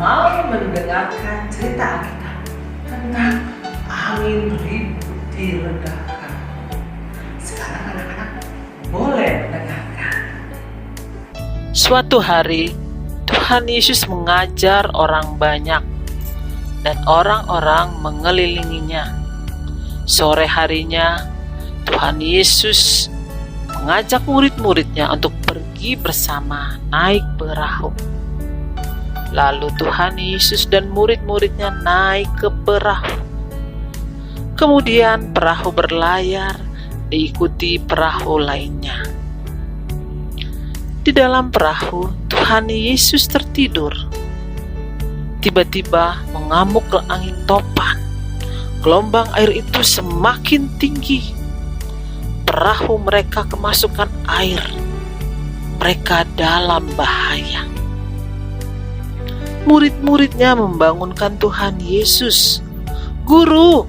mau mendengarkan cerita Alkitab tentang angin ribut diredakan. Sekarang anak-anak boleh mendengarkan. Suatu hari, Tuhan Yesus mengajar orang banyak dan orang-orang mengelilinginya. Sore harinya, Tuhan Yesus mengajak murid-muridnya untuk pergi bersama naik perahu. Lalu Tuhan Yesus dan murid-muridnya naik ke perahu. Kemudian perahu berlayar diikuti perahu lainnya. Di dalam perahu, Tuhan Yesus tertidur. Tiba-tiba mengamuk angin topan. Gelombang air itu semakin tinggi. Perahu mereka kemasukan air. Mereka dalam bahaya. Murid-muridnya membangunkan Tuhan Yesus. "Guru,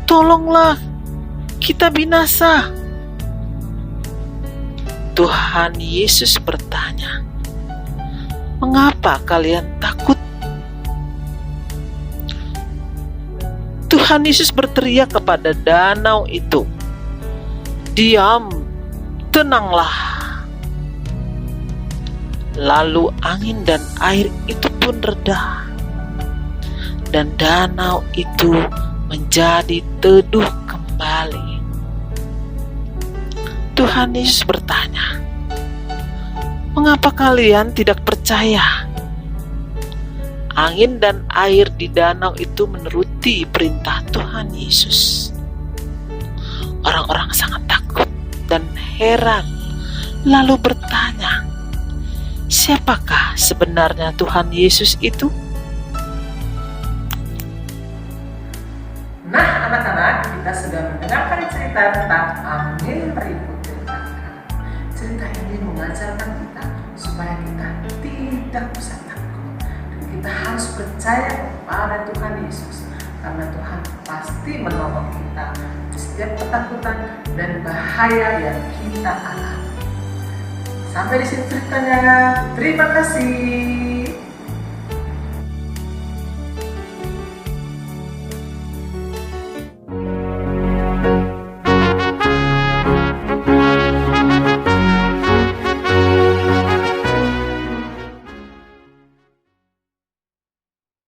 tolonglah, kita binasa." Tuhan Yesus bertanya, "Mengapa kalian takut?" Tuhan Yesus berteriak kepada danau itu, "Diam, tenanglah." Lalu angin dan air itu pun reda, dan danau itu menjadi teduh kembali. Tuhan Yesus bertanya, "Mengapa kalian tidak percaya?" Angin dan air di danau itu menuruti perintah Tuhan Yesus. Orang-orang sangat takut dan heran, lalu bertanya, "Siapakah sebenarnya Tuhan Yesus itu?" Nah, anak-anak, kita sudah mendengarkan cerita tentang angin ribut diredakan. Cerita ini mengajarkan kita supaya kita tidak usah takut. Dan kita harus percaya kepada Tuhan Yesus, karena Tuhan pasti menolong kita di setiap ketakutan dan bahaya yang kita alami. Sampai di sini ceritanya. Terima kasih.